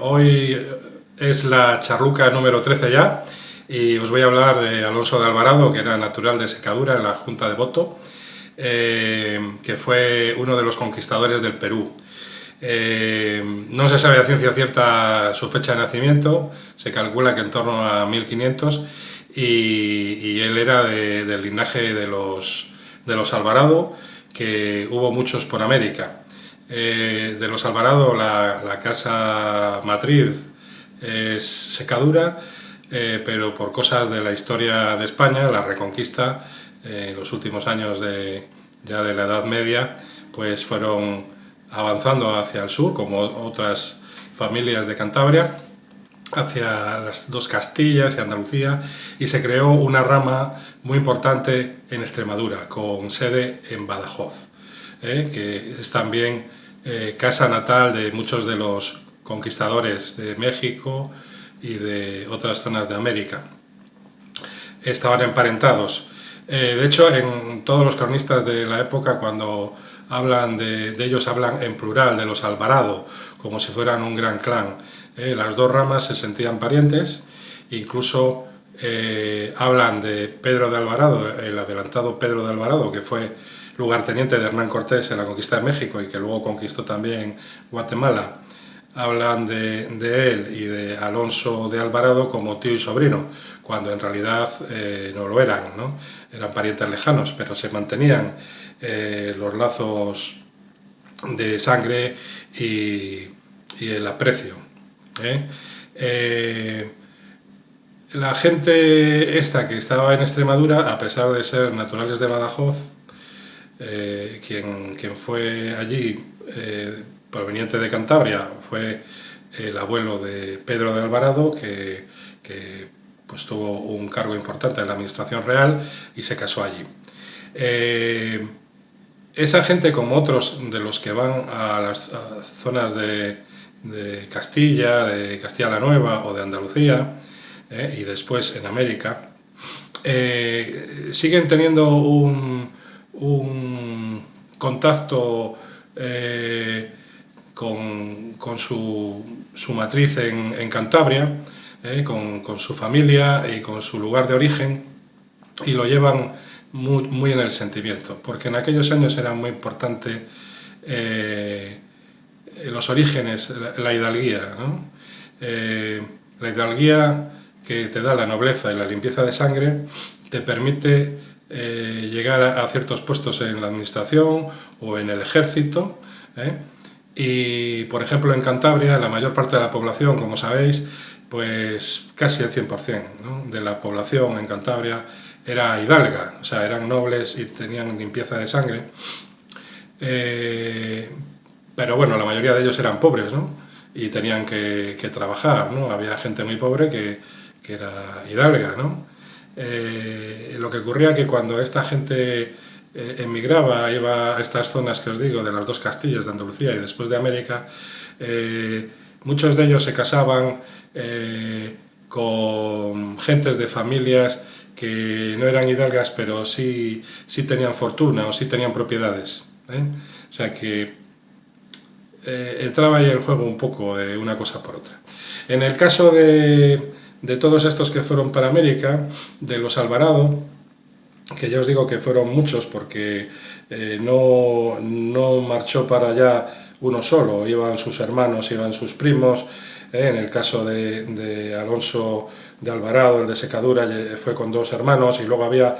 Hoy es la charruca número 13 ya y os voy a hablar de Alonso de Alvarado, que era natural de Secadura en la Junta de Voto, que fue uno de los conquistadores del Perú. No se sabe a ciencia cierta su fecha de nacimiento, se calcula que en torno a 1500 y él era del linaje de los Alvarado, que hubo muchos por América. De los Alvarado la casa matriz es Secadura, pero por cosas de la historia de España, la Reconquista, en los últimos años ya de la Edad Media, pues fueron avanzando hacia el sur, como otras familias de Cantabria, hacia las dos Castillas y Andalucía, y se creó una rama muy importante en Extremadura, con sede en Badajoz, que es también casa natal de muchos de los conquistadores de México y de otras zonas de América. Estaban emparentados. De hecho, en todos los cronistas de la época, cuando hablan de ellos, hablan en plural, de los Alvarado, como si fueran un gran clan. Las dos ramas se sentían parientes, incluso hablan de Pedro de Alvarado, el adelantado Pedro de Alvarado, que fue lugarteniente de Hernán Cortés en la conquista de México y que luego conquistó también Guatemala. Hablan de él y de Alonso de Alvarado como tío y sobrino, cuando en realidad no lo eran, ¿no? Eran parientes lejanos, pero se mantenían los lazos de sangre y el aprecio. La gente esta que estaba en Extremadura, a pesar de ser naturales de Badajoz, quien fue allí proveniente de Cantabria fue el abuelo de Pedro de Alvarado, que pues tuvo un cargo importante en la administración real y se casó allí. Esa gente, como otros de los que van a las zonas de Castilla, de Castilla la Nueva o de Andalucía, y después en América, siguen teniendo un contacto con su matriz en Cantabria, con su familia y con su lugar de origen, y lo llevan muy en el sentimiento, porque en aquellos años era muy importante los orígenes, la hidalguía, ¿no? La hidalguía que te da la nobleza y la limpieza de sangre te permite llegar a ciertos puestos en la administración o en el ejército, y por ejemplo en Cantabria la mayor parte de la población, como sabéis, pues casi el 100%, ¿no?, de la población en Cantabria era hidalga, o sea, eran nobles y tenían limpieza de sangre, pero bueno, la mayoría de ellos eran pobres, ¿no?, y tenían que trabajar, ¿no? Había gente muy pobre que era hidalga, ¿no? Lo que ocurría que cuando esta gente emigraba, iba a estas zonas que os digo, de las dos Castillas, de Andalucía y después de América, muchos de ellos se casaban con gentes de familias que no eran hidalgas, pero sí tenían fortuna o sí tenían propiedades, O sea que entraba ahí el juego un poco de una cosa por otra. En el caso de todos estos que fueron para América, de los Alvarado, que ya os digo que fueron muchos porque no marchó para allá uno solo, iban sus hermanos, iban sus primos. En el caso de Alonso de Alvarado, el de Secadura, fue con dos hermanos, y luego había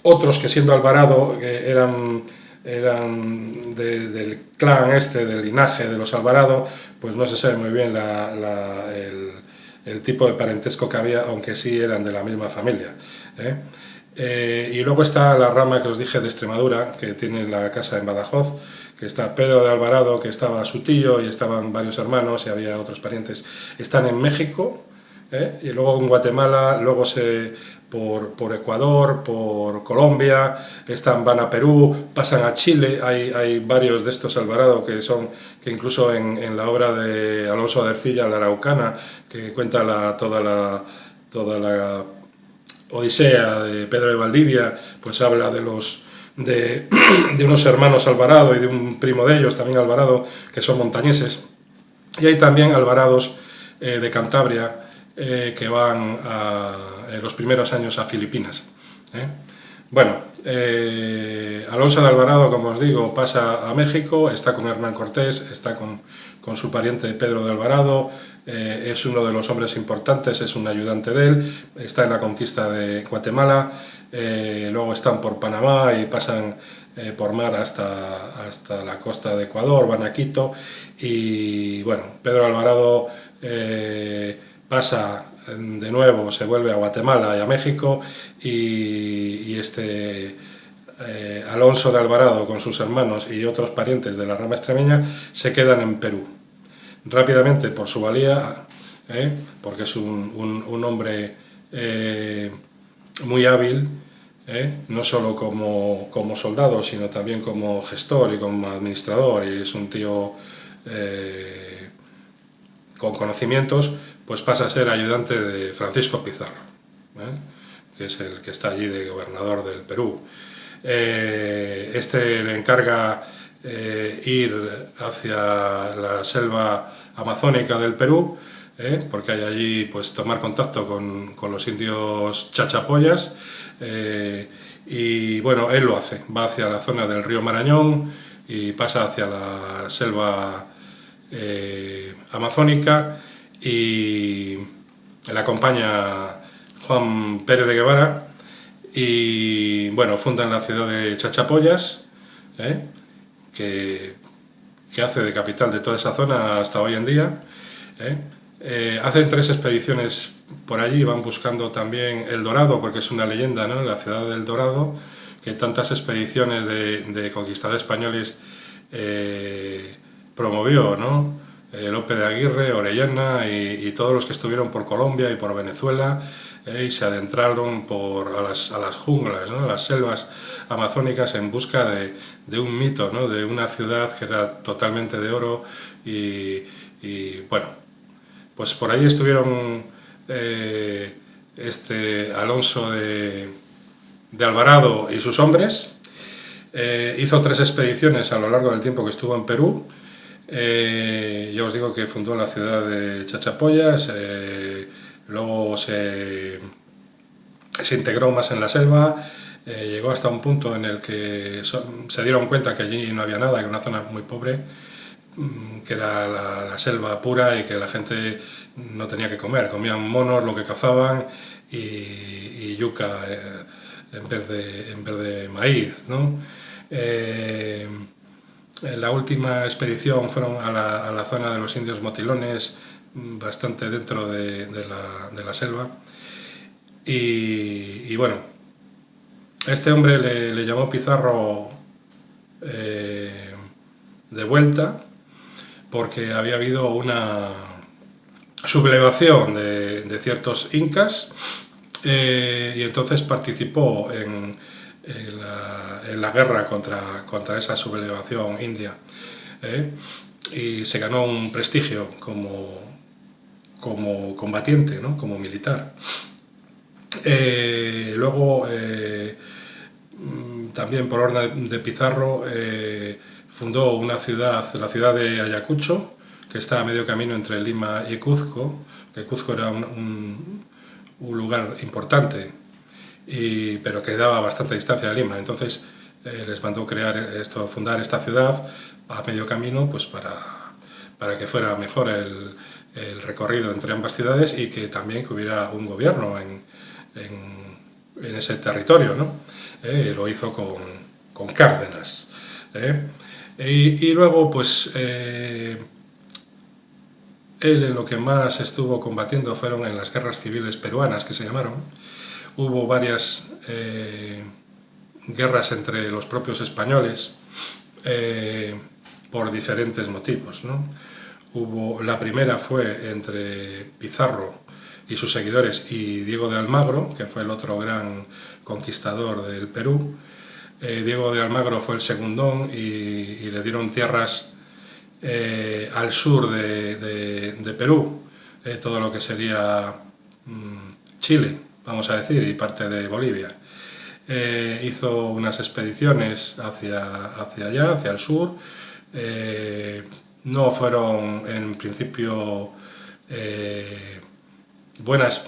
otros que, siendo Alvarado, eran del clan del linaje de los Alvarado, pues no se sabe muy bien el tipo de parentesco que había, aunque sí eran de la misma familia. Y luego está la rama que os dije de Extremadura, que tiene la casa en Badajoz, que está Pedro de Alvarado, que estaba su tío, y estaban varios hermanos, y había otros parientes. Están en México, y luego en Guatemala, luego por Ecuador, por Colombia, van a Perú, pasan a Chile. Hay varios de estos Alvarado que incluso en la obra de Alonso de Ercilla, La Araucana, que cuenta toda la Odisea de Pedro de Valdivia, pues habla de unos hermanos Alvarado y de un primo de ellos, también Alvarado, que son montañeses. Y hay también alvarados de Cantabria que van en los primeros años a Filipinas. Bueno, Alonso de Alvarado, como os digo, pasa a México, está con Hernán Cortés, está con su pariente Pedro de Alvarado, es uno de los hombres importantes, es un ayudante de él, está en la conquista de Guatemala, luego están por Panamá y pasan por mar hasta la costa de Ecuador, van a Quito, y bueno, Pedro Alvarado pasa de nuevo, se vuelve a Guatemala y a México, y Alonso de Alvarado con sus hermanos y otros parientes de la rama extremeña se quedan en Perú. Rápidamente, por su valía, porque es un hombre muy hábil, no solo como soldado, sino también como gestor y como administrador, y es un tío con conocimientos, pues pasa a ser ayudante de Francisco Pizarro, que es el que está allí de gobernador del Perú. Este le encarga ir hacia la selva amazónica del Perú, porque hay allí pues tomar contacto con los indios chachapoyas, y bueno, él lo hace, va hacia la zona del río Marañón y pasa hacia la selva amazónica, y le acompaña Juan Pérez de Guevara, y bueno, fundan la ciudad de Chachapoyas, que hace de capital de toda esa zona hasta hoy en día. Hacen 3 expediciones por allí, van buscando también El Dorado, porque es una leyenda, ¿no?, la ciudad del Dorado, que tantas expediciones de conquistadores españoles promovió, ¿no? Lope de Aguirre, Orellana y todos los que estuvieron por Colombia y por Venezuela, y se adentraron a las junglas, ¿no?, a las selvas amazónicas en busca de un mito, ¿no?, de una ciudad que era totalmente de oro, y bueno, pues por ahí estuvieron Alonso de Alvarado y sus hombres. Hizo 3 expediciones a lo largo del tiempo que estuvo en Perú. Ya os digo que fundó la ciudad de Chachapoyas, luego se integró más en la selva, llegó hasta un punto en el que se dieron cuenta que allí no había nada, que era una zona muy pobre, que era la selva pura, y que la gente no tenía que comer, comían monos, lo que cazaban, y yuca en vez de maíz, ¿no? La última expedición fueron a la zona de los indios motilones, bastante dentro de la selva, y bueno, este hombre le llamó Pizarro de vuelta, porque había habido una sublevación de ciertos incas, y entonces participó en la guerra contra esa sublevación india, y se ganó un prestigio como combatiente, ¿no?, como militar. Luego, también por orden de Pizarro, fundó una ciudad, la ciudad de Ayacucho, que está a medio camino entre Lima y Cuzco, que Cuzco era un lugar importante, pero que daba bastante distancia de Lima. Entonces les mandó fundar esta ciudad a medio camino, pues para que fuera mejor el recorrido entre ambas ciudades, y que también que hubiera un gobierno en ese territorio, ¿no? Lo hizo con Cárdenas. Y luego, pues, él en lo que más estuvo combatiendo fueron en las guerras civiles peruanas, que se llamaron. Hubo varias guerras entre los propios españoles, por diferentes motivos, ¿no? La primera fue entre Pizarro y sus seguidores y Diego de Almagro, que fue el otro gran conquistador del Perú. Diego de Almagro fue el segundón, y le dieron tierras al sur de Perú, todo lo que sería Chile, vamos a decir, y parte de Bolivia. Hizo unas expediciones hacia allá, hacia el sur, no fueron en principio buenas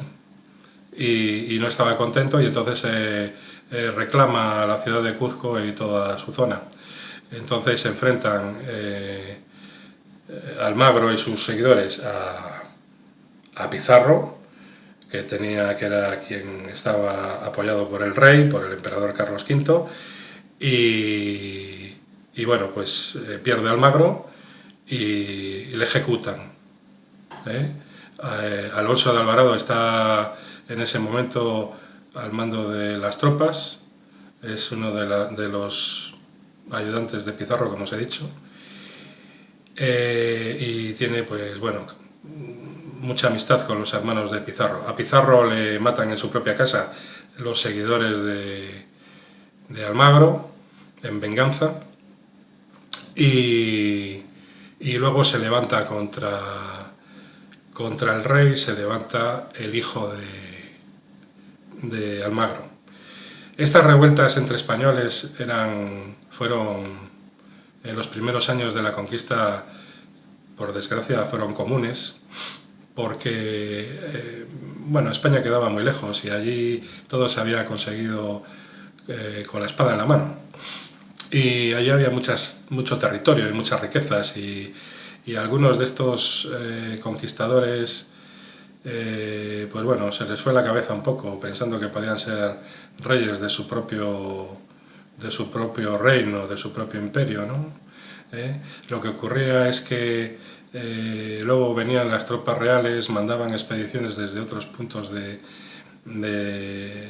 y no estaba contento, y entonces reclama a la ciudad de Cuzco y toda su zona. Entonces se enfrentan Almagro y sus seguidores a Pizarro, que era quien estaba apoyado por el rey, por el emperador Carlos V, y bueno, pues pierde Almagro y le ejecutan. Alonso de Alvarado está en ese momento al mando de las tropas, es uno de los ayudantes de Pizarro, como os he dicho, y tiene, pues bueno, mucha amistad con los hermanos de Pizarro. A Pizarro le matan en su propia casa los seguidores de Almagro, en venganza, y luego se levanta contra el rey, se levanta el hijo de Almagro. Estas revueltas entre españoles fueron en los primeros años de la conquista, por desgracia, fueron comunes, porque bueno, España quedaba muy lejos y allí todo se había conseguido con la espada en la mano. Y allí había mucho territorio y muchas riquezas, y algunos de estos conquistadores, pues bueno, se les fue la cabeza un poco pensando que podían ser reyes de su propio reino, de su propio imperio, ¿no? Lo que ocurría es que luego venían las tropas reales, mandaban expediciones desde otros puntos de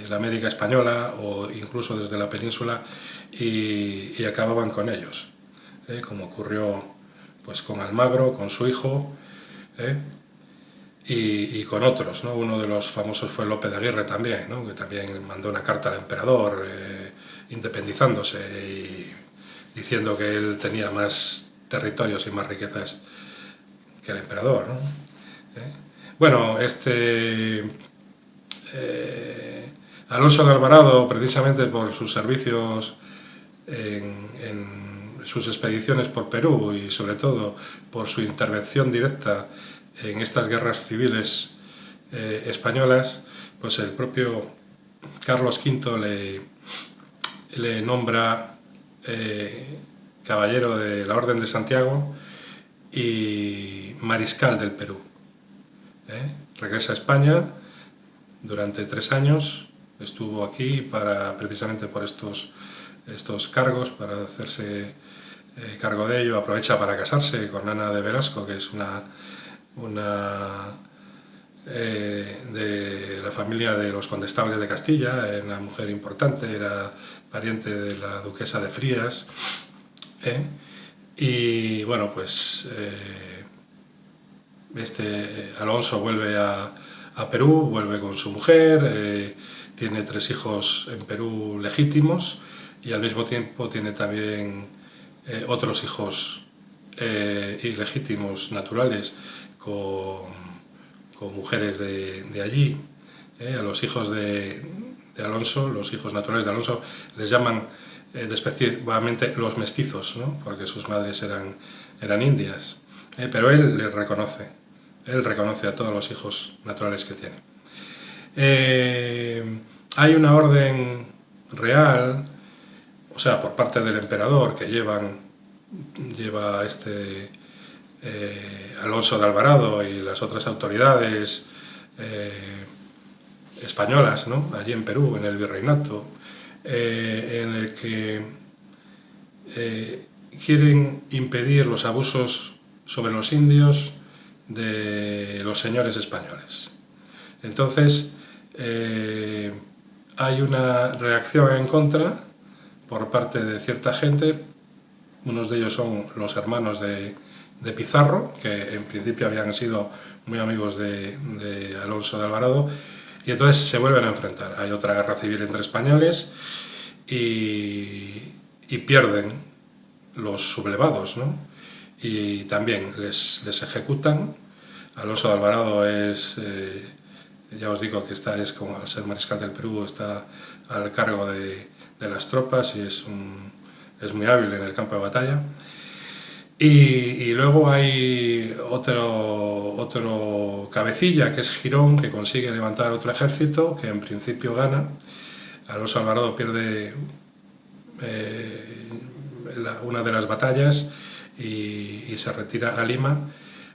la América Española o incluso desde la península, y acababan con ellos, como ocurrió pues con Almagro, con su hijo, y con otros, ¿no? Uno de los famosos fue Lope de Aguirre también, ¿no? Que también mandó una carta al emperador independizándose y diciendo que él tenía más territorios y más riquezas que el emperador, ¿no? Bueno, Alonso de Alvarado, precisamente por sus servicios en sus expediciones por Perú, y sobre todo por su intervención directa en estas guerras civiles españolas, pues el propio Carlos V le nombra caballero de la Orden de Santiago y mariscal del Perú. Regresa a España durante 3 años, estuvo aquí precisamente por estos cargos, para hacerse cargo de ello. Aprovecha para casarse con Ana de Velasco, que es una de la familia de los condestables de Castilla, una mujer importante, era pariente de la duquesa de Frías, y bueno, pues Alonso vuelve a Perú, vuelve con su mujer, tiene 3 hijos en Perú legítimos, y al mismo tiempo tiene también otros hijos ilegítimos naturales con mujeres de allí. A los hijos de Alonso, los hijos naturales de Alonso, les llaman despectivamente los mestizos, ¿no? Porque sus madres eran indias, pero él les reconoce. Él reconoce a todos los hijos naturales que tiene. Hay una orden real, o sea, por parte del emperador, que lleva Alonso de Alvarado y las otras autoridades españolas, ¿no? Allí en Perú, en el virreinato, en el que quieren impedir los abusos sobre los indios de los señores españoles. Entonces hay una reacción en contra por parte de cierta gente. Unos de ellos son los hermanos de Pizarro, que en principio habían sido muy amigos de Alonso de Alvarado, y entonces se vuelven a enfrentar. Hay otra guerra civil entre españoles y pierden los sublevados, ¿no? Y también les ejecutan. Alonso de Alvarado es, ya os digo que es como al ser mariscal del Perú, está al cargo de las tropas y es muy hábil en el campo de batalla. Y luego hay otro cabecilla, que es Girón, que consigue levantar otro ejército, que en principio gana. Alonso Alvarado pierde una de las batallas y se retira a Lima.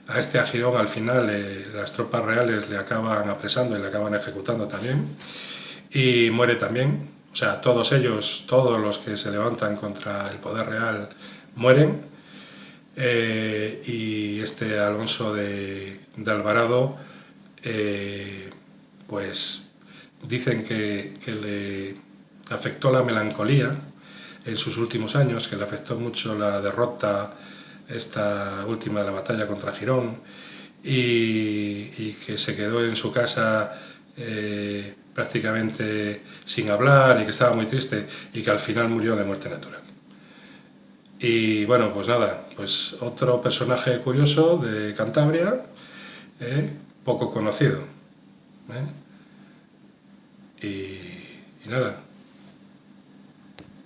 A Girón al final las tropas reales le acaban apresando y le acaban ejecutando también. Y muere también. O sea, todos ellos, todos los que se levantan contra el poder real, mueren. Y Alonso de Alvarado, pues dicen que le afectó la melancolía en sus últimos años, que le afectó mucho la derrota, esta última de la batalla contra Girón, y que se quedó en su casa prácticamente sin hablar y que estaba muy triste y que al final murió de muerte natural. Y bueno, pues nada, pues otro personaje curioso de Cantabria, poco conocido. ¿eh? Y nada,